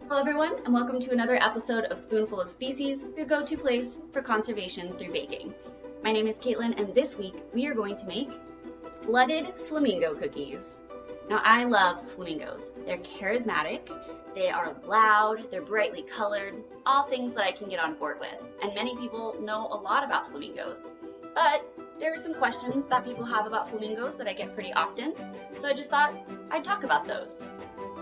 Hello everyone, and welcome to another episode of Spoonful of Species, your go-to place for conservation through baking. My name is Caitlin, and this week we are going to make flooded flamingo cookies. Now I love flamingos. They're charismatic, they are loud, they're brightly colored, all things that I can get on board with. And many people know a lot about flamingos. But there are some questions that people have about flamingos that I get pretty often, so I just thought I'd talk about those.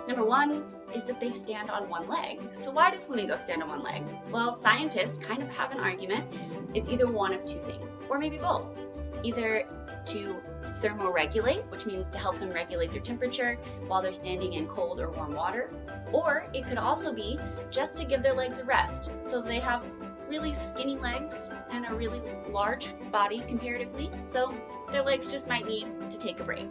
Number one is that they stand on one leg. So why do flamingos stand on one leg? Well, scientists kind of have an argument. It's either one of two things, or maybe both. Either to thermoregulate, which means to help them regulate their temperature while they're standing in cold or warm water, or it could also be just to give their legs a rest. So they have really skinny legs and a really large body comparatively, so their legs just might need to take a break.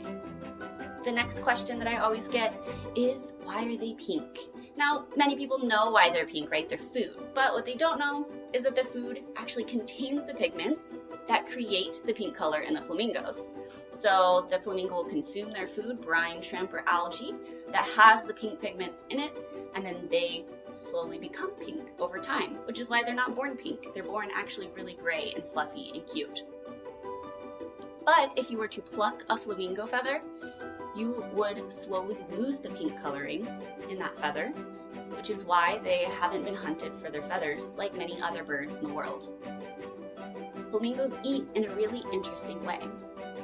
The next question that I always get is, why are they pink? Now, many people know why they're pink, right? They're food. But what they don't know is that the food actually contains the pigments that create the pink color in the flamingos. So the flamingo will consume their food, brine, shrimp, or algae, that has the pink pigments in it, and then they slowly become pink over time, which is why they're not born pink. They're born actually really gray and fluffy and cute. But if you were to pluck a flamingo feather, you would slowly lose the pink coloring in that feather, which is why they haven't been hunted for their feathers like many other birds in the world. Flamingos eat in a really interesting way.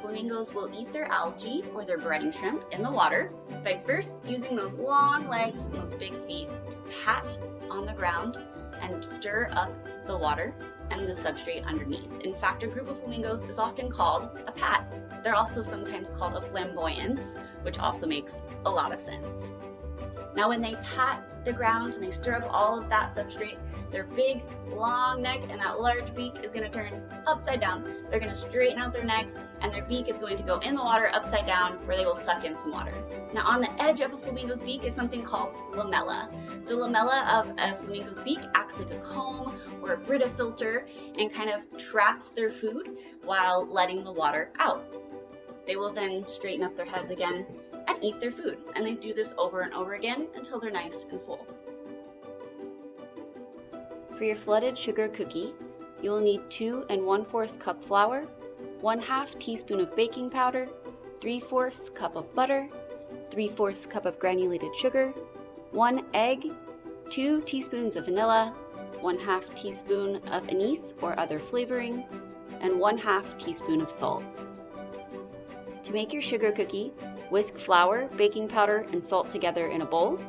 Flamingos will eat their algae or their breading shrimp in the water by first using those long legs and those big feet to pat on the ground and stir up the water and the substrate underneath. In fact, a group of flamingos is often called a pat. They're also sometimes called a flamboyance, which also makes a lot of sense. Now when they pat the ground and they stir up all of that substrate, their big, long neck and that large beak is going to turn upside down. They're going to straighten out their neck, and their beak is going to go in the water upside down, where they will suck in some water. Now on the edge of a flamingo's beak is something called lamella. The lamella of a flamingo's beak acts like a comb or a Brita filter and kind of traps their food while letting the water out. They will then straighten up their heads again and eat their food, and they do this over and over again until they're nice and full. For your flooded sugar cookie, you will need 2 1/4 cup flour, 1/2 teaspoon of baking powder, 3/4 cup of butter, 3/4 cup of granulated sugar, 1 egg, 2 teaspoons of vanilla, 1/2 teaspoon of anise or other flavoring, and 1/2 teaspoon of salt. To make your sugar cookie, whisk flour, baking powder, and salt together in a bowl.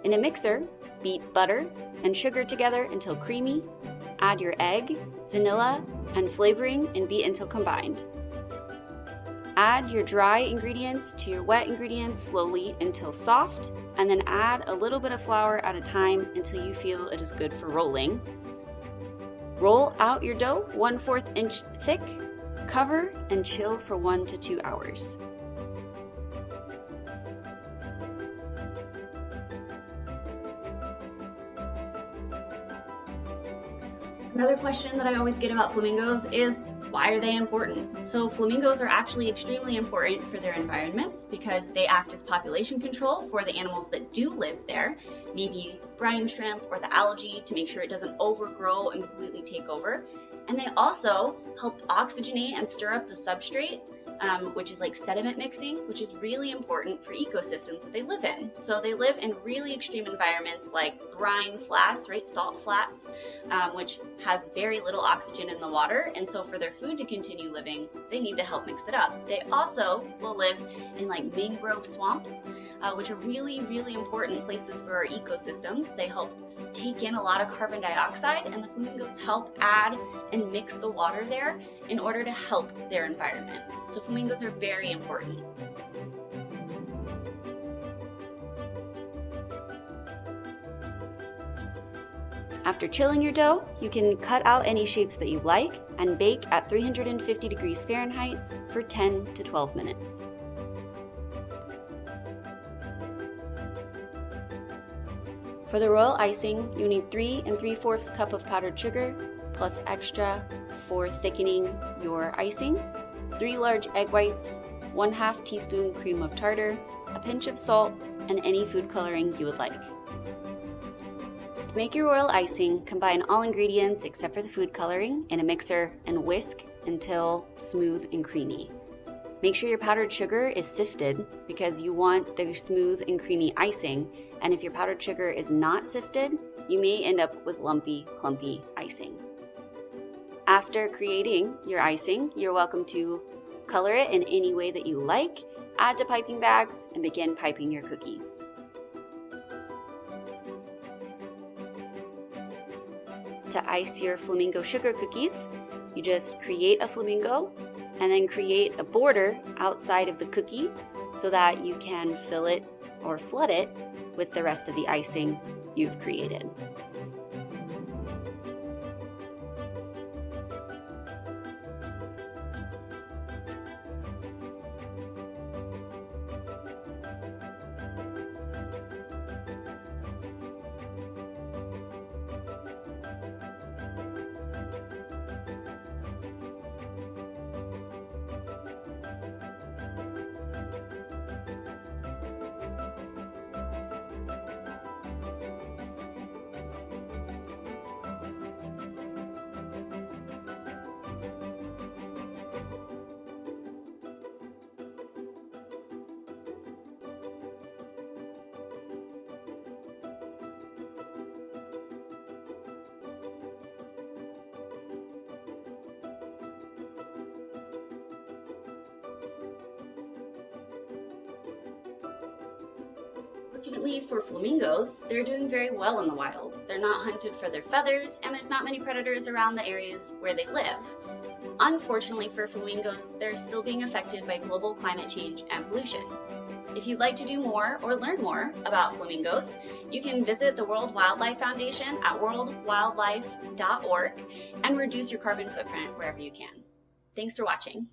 In a mixer, beat butter and sugar together until creamy. Add your egg, vanilla, and flavoring and beat until combined. Add your dry ingredients to your wet ingredients slowly until soft, and then add a little bit of flour at a time until you feel it is good for rolling. Roll out your dough 1/4 inch thick, cover, and chill for 1 to 2 hours. Another question that I always get about flamingos is, why are they important? So flamingos are actually extremely important for their environments because they act as population control for the animals that do live there, maybe brine shrimp or the algae, to make sure it doesn't overgrow and completely take over. And they also help oxygenate and stir up the substrate, which is like sediment mixing, which is really important for ecosystems that they live in. So they live in really extreme environments like brine flats, right, salt flats, which has very little oxygen in the water. And so for their food to continue living, they need to help mix it up. They also will live in like mangrove swamps, which are really, really important places for our ecosystems. They help take in a lot of carbon dioxide, and the flamingos help add and mix the water there in order to help their environment. So flamingos are very important. After chilling your dough, you can cut out any shapes that you like and bake at 350 degrees Fahrenheit for 10 to 12 minutes. For the royal icing, you need 3 3/4 cup of powdered sugar, plus extra for thickening your icing, 3 large egg whites, 1/2 teaspoon cream of tartar, a pinch of salt, and any food coloring you would like. To make your royal icing, combine all ingredients except for the food coloring in a mixer and whisk until smooth and creamy. Make sure your powdered sugar is sifted because you want the smooth and creamy icing, and if your powdered sugar is not sifted, you may end up with lumpy, clumpy icing. After creating your icing, you're welcome to color it in any way that you like, add to piping bags, and begin piping your cookies. To ice your flamingo sugar cookies, you just create a flamingo and then create a border outside of the cookie so that you can fill it or flood it with the rest of the icing you've created. Fortunately for flamingos, they're doing very well in the wild. They're not hunted for their feathers, and there's not many predators around the areas where they live. Unfortunately for flamingos, they're still being affected by global climate change and pollution. If you'd like to do more or learn more about flamingos, you can visit the World Wildlife Foundation at worldwildlife.org and reduce your carbon footprint wherever you can. Thanks for watching.